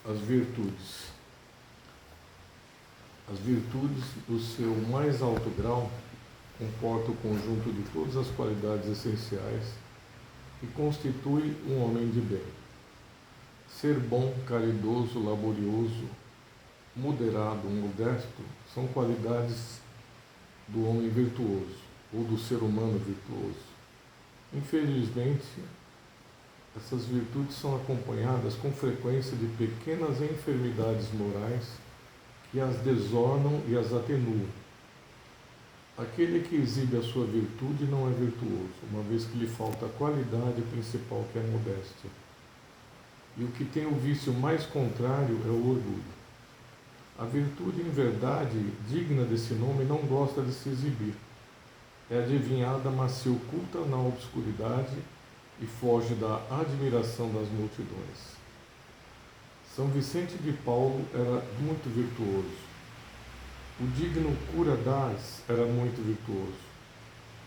As virtudes. As virtudes, do seu mais alto grau, comportam o conjunto de todas as qualidades essenciais que constitui um homem de bem. Ser bom, caridoso, laborioso, moderado, modesto, são qualidades do homem virtuoso, ou do ser humano virtuoso. Infelizmente, essas virtudes são acompanhadas com frequência de pequenas enfermidades morais que as desornam e as atenuam. Aquele que exibe a sua virtude não é virtuoso, uma vez que lhe falta a qualidade principal, que é a modéstia. E o que tem o vício mais contrário é o orgulho. A virtude, em verdade, digna desse nome, não gosta de se exibir. É adivinhada, mas se oculta na obscuridade e foge da admiração das multidões. São Vicente de Paulo era muito virtuoso. O digno cura d'Ars era muito virtuoso.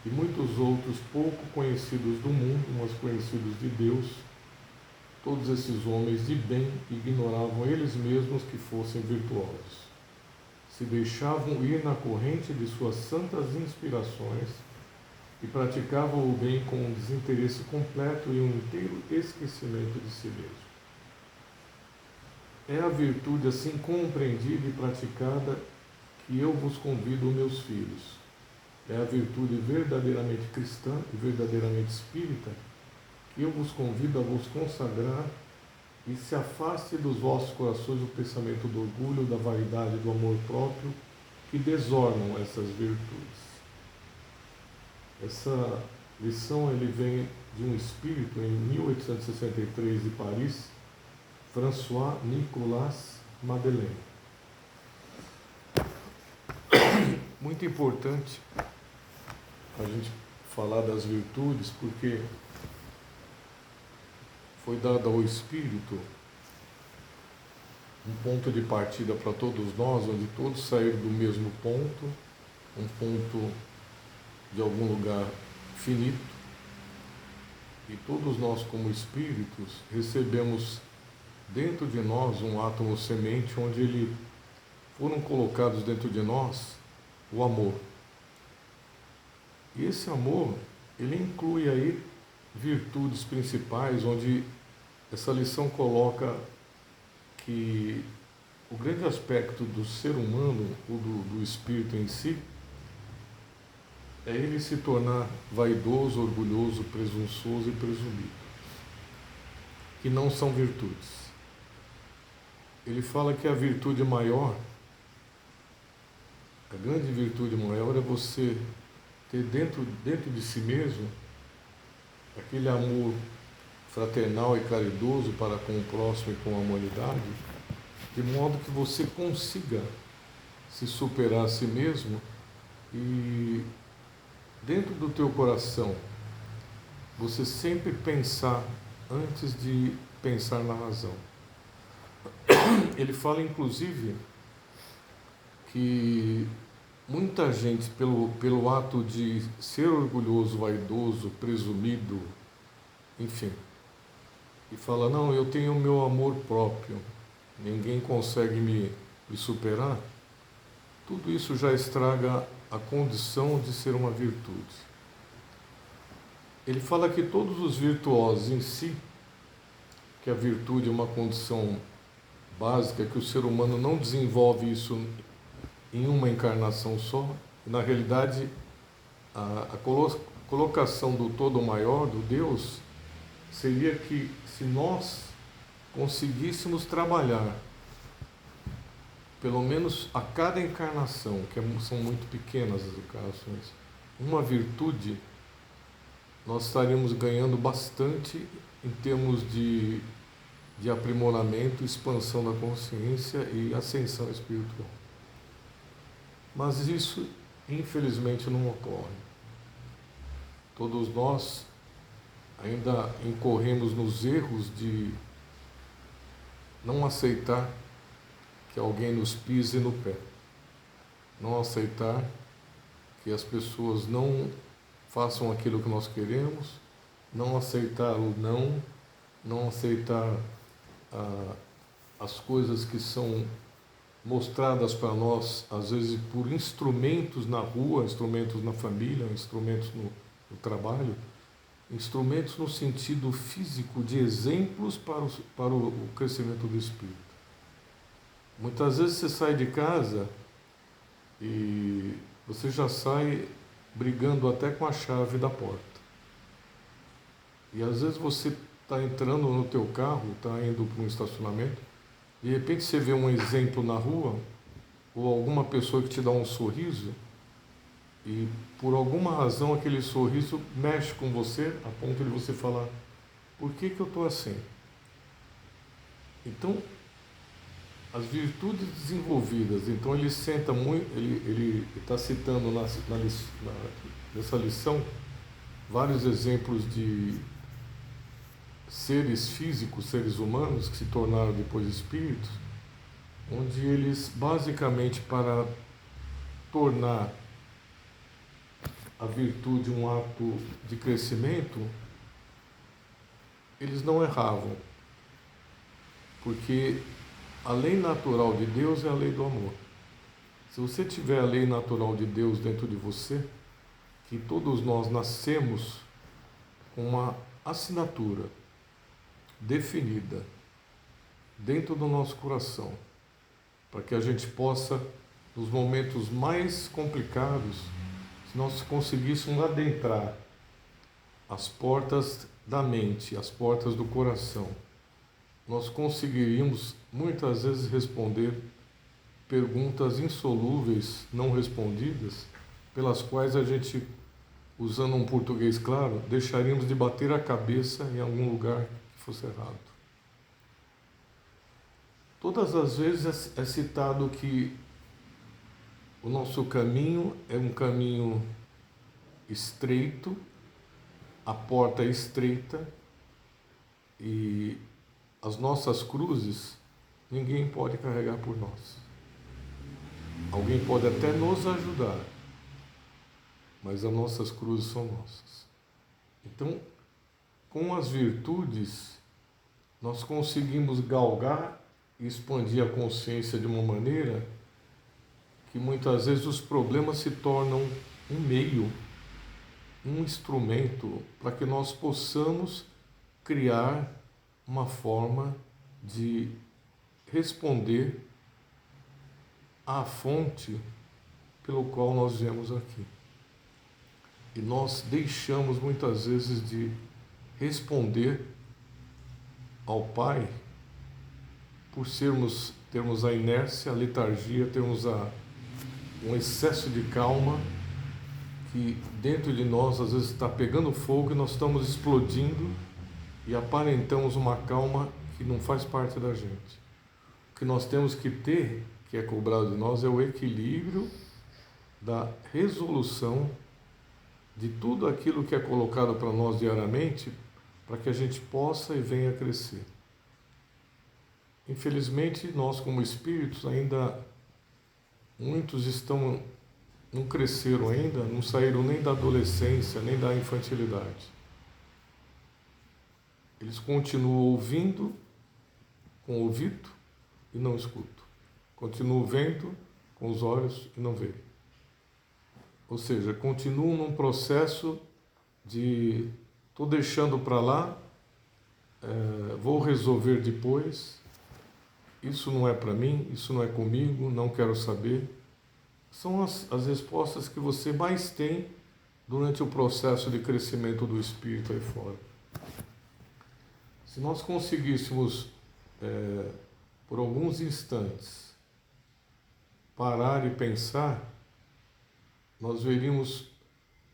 E muitos outros pouco conhecidos do mundo, mas conhecidos de Deus, todos esses homens de bem ignoravam eles mesmos que fossem virtuosos. Se deixavam ir na corrente de suas santas inspirações e praticavam o bem com um desinteresse completo e um inteiro esquecimento de si mesmo. É a virtude assim compreendida e praticada que eu vos convido, meus filhos. É a virtude verdadeiramente cristã e verdadeiramente espírita que eu vos convido a vos consagrar, e se afaste dos vossos corações o pensamento do orgulho, da vaidade, do amor próprio, que desornam essas virtudes. Essa lição ele vem de um espírito em 1863 de Paris, François Nicolas Madeleine. Muito importante a gente falar das virtudes, porque foi dado ao Espírito um ponto de partida para todos nós, onde todos saíram do mesmo ponto, um ponto de algum lugar finito, e todos nós, como espíritos, recebemos dentro de nós um átomo semente, onde foram colocados dentro de nós o amor. E esse amor, ele inclui aí virtudes principais, onde essa lição coloca que o grande aspecto do ser humano, ou do espírito em si, é ele se tornar vaidoso, orgulhoso, presunçoso e presumido, que não são virtudes. Ele fala que a virtude maior, a grande virtude maior é você ter dentro de si mesmo aquele amor fraternal e caridoso para com o próximo e com a humanidade, de modo que você consiga se superar a si mesmo e, dentro do teu coração, você sempre pensar antes de pensar na razão. Ele fala, inclusive, que muita gente, pelo ato de ser orgulhoso, vaidoso, presumido, enfim, e fala, não, eu tenho o meu amor próprio, ninguém consegue me superar, tudo isso já estraga a condição de ser uma virtude. Ele fala que todos os virtuosos em si, que a virtude é uma condição básica, que o ser humano não desenvolve isso em uma encarnação só. Na realidade, a colocação do todo maior, do Deus, seria que se nós conseguíssemos trabalhar, pelo menos a cada encarnação, que são muito pequenas as encarnações, uma virtude, nós estaríamos ganhando bastante em termos de aprimoramento, expansão da consciência e ascensão espiritual. Mas isso, infelizmente, não ocorre. Todos nós ainda incorremos nos erros de não aceitar que alguém nos pise no pé, não aceitar que as pessoas não façam aquilo que nós queremos, não aceitar o não aceitar as coisas que são mostradas para nós, às vezes por instrumentos na rua, instrumentos na família, instrumentos no trabalho, instrumentos no sentido físico de exemplos para o crescimento do espírito. Muitas vezes você sai de casa e você já sai brigando até com a chave da porta. E às vezes você está entrando no teu carro, está indo para um estacionamento, de repente você vê um exemplo na rua, ou alguma pessoa que te dá um sorriso, e por alguma razão aquele sorriso mexe com você, a ponto de você falar, por que eu estou assim? Então, as virtudes desenvolvidas, então ele senta muito, ele está citando nessa lição vários exemplos de seres físicos, seres humanos que se tornaram depois espíritos, onde eles basicamente, para tornar a virtude um ato de crescimento, eles não erravam, porque a lei natural de Deus é a lei do amor. Se você tiver a lei natural de Deus dentro de você, que todos nós nascemos com uma assinatura definida dentro do nosso coração, para que a gente possa, nos momentos mais complicados, se nós conseguíssemos adentrar as portas da mente, as portas do coração, nós conseguiríamos muitas vezes responder perguntas insolúveis, não respondidas, pelas quais a gente, usando um português claro, deixaríamos de bater a cabeça em algum lugar que fosse errado. Todas as vezes é citado que o nosso caminho é um caminho estreito, a porta é estreita e as nossas cruzes ninguém pode carregar por nós. Alguém pode até nos ajudar, mas as nossas cruzes são nossas. Então, com as virtudes, nós conseguimos galgar e expandir a consciência de uma maneira que muitas vezes os problemas se tornam um meio, um instrumento para que nós possamos criar uma forma de responder à fonte pelo qual nós viemos aqui. E nós deixamos muitas vezes de responder ao Pai por termos a inércia, a letargia, termos um excesso de calma que dentro de nós às vezes está pegando fogo e nós estamos explodindo e aparentamos uma calma que não faz parte da gente. O que nós temos que ter, que é cobrado de nós, é o equilíbrio da resolução de tudo aquilo que é colocado para nós diariamente, para que a gente possa e venha a crescer. Infelizmente, nós como espíritos ainda, muitos não cresceram ainda, não saíram nem da adolescência, nem da infantilidade. Eles continuam ouvindo com o ouvido e não escutam. Continuam vendo com os olhos e não veem. Ou seja, continuam num processo de estou deixando para lá, vou resolver depois, isso não é para mim, isso não é comigo, não quero saber. São as respostas que você mais tem durante o processo de crescimento do espírito aí fora. Se nós conseguíssemos, por alguns instantes, parar e pensar, nós veríamos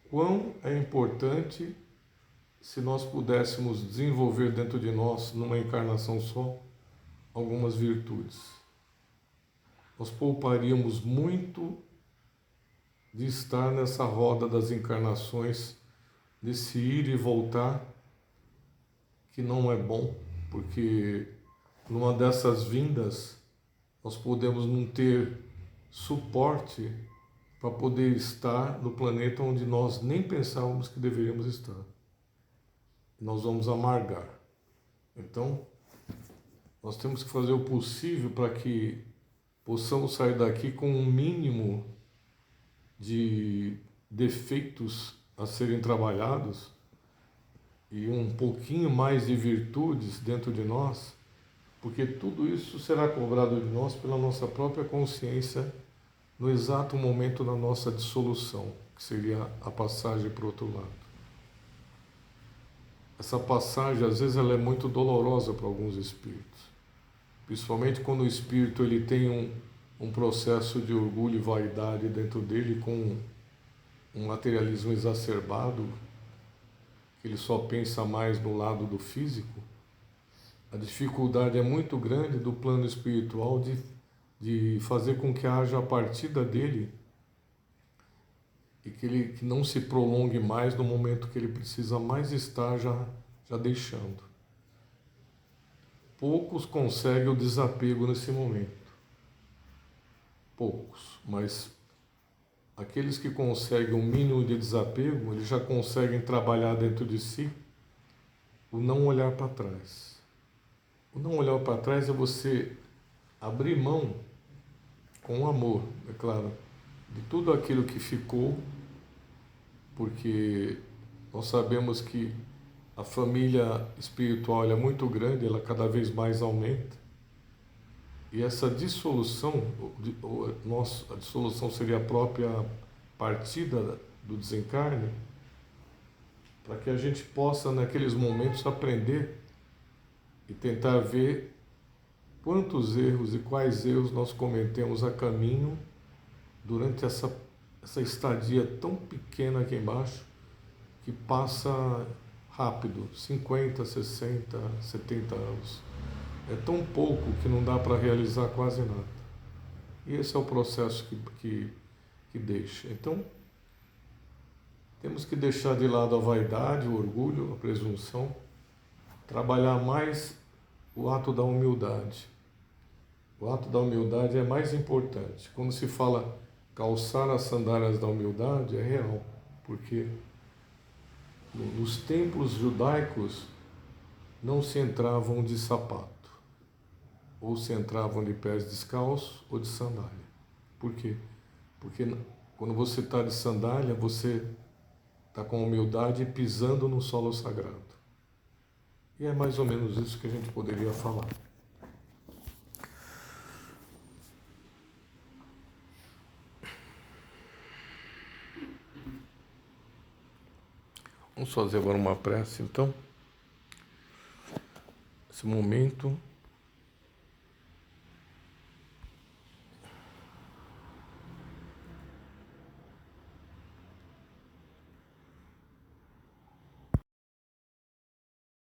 quão é importante se nós pudéssemos desenvolver dentro de nós, numa encarnação só, algumas virtudes. Nós pouparíamos muito de estar nessa roda das encarnações, desse ir e voltar, que não é bom, porque numa dessas vindas nós podemos não ter suporte para poder estar no planeta onde nós nem pensávamos que deveríamos estar. Nós vamos amargar. Então, Nós temos que fazer o possível para que possamos sair daqui com um mínimo de defeitos a serem trabalhados e um pouquinho mais de virtudes dentro de nós, porque tudo isso será cobrado de nós pela nossa própria consciência no exato momento da nossa dissolução, que seria a passagem para o outro lado. Essa passagem, às vezes, ela é muito dolorosa para alguns espíritos, principalmente quando o espírito ele tem um processo de orgulho e vaidade dentro dele, com um materialismo exacerbado, que ele só pensa mais no lado do físico. A dificuldade é muito grande do plano espiritual de fazer com que haja a partida dele e que não se prolongue mais no momento que ele precisa mais estar já deixando. Poucos conseguem o desapego nesse momento. Poucos, mas aqueles que conseguem um mínimo de desapego, eles já conseguem trabalhar dentro de si o não olhar para trás. O não olhar para trás é você abrir mão com amor, é claro, de tudo aquilo que ficou, porque nós sabemos que a família espiritual é muito grande, ela cada vez mais aumenta, e essa dissolução, a dissolução seria a própria partida do desencarne, para que a gente possa, naqueles momentos, aprender e tentar ver quantos erros e quais erros nós cometemos a caminho durante essa estadia tão pequena aqui embaixo, que passa rápido, 50, 60, 70 anos. É tão pouco que não dá para realizar quase nada. E esse é o processo que deixa. Então, temos que deixar de lado a vaidade, o orgulho, a presunção, trabalhar mais o ato da humildade. O ato da humildade é mais importante. Quando se fala calçar as sandálias da humildade, é real, porque nos templos judaicos não se entravam de sapato, ou se entravam de pés descalços ou de sandália. Por quê? Porque quando você está de sandália, você está com humildade pisando no solo sagrado. E é mais ou menos isso que a gente poderia falar. Vamos fazer agora uma prece, então. Esse momento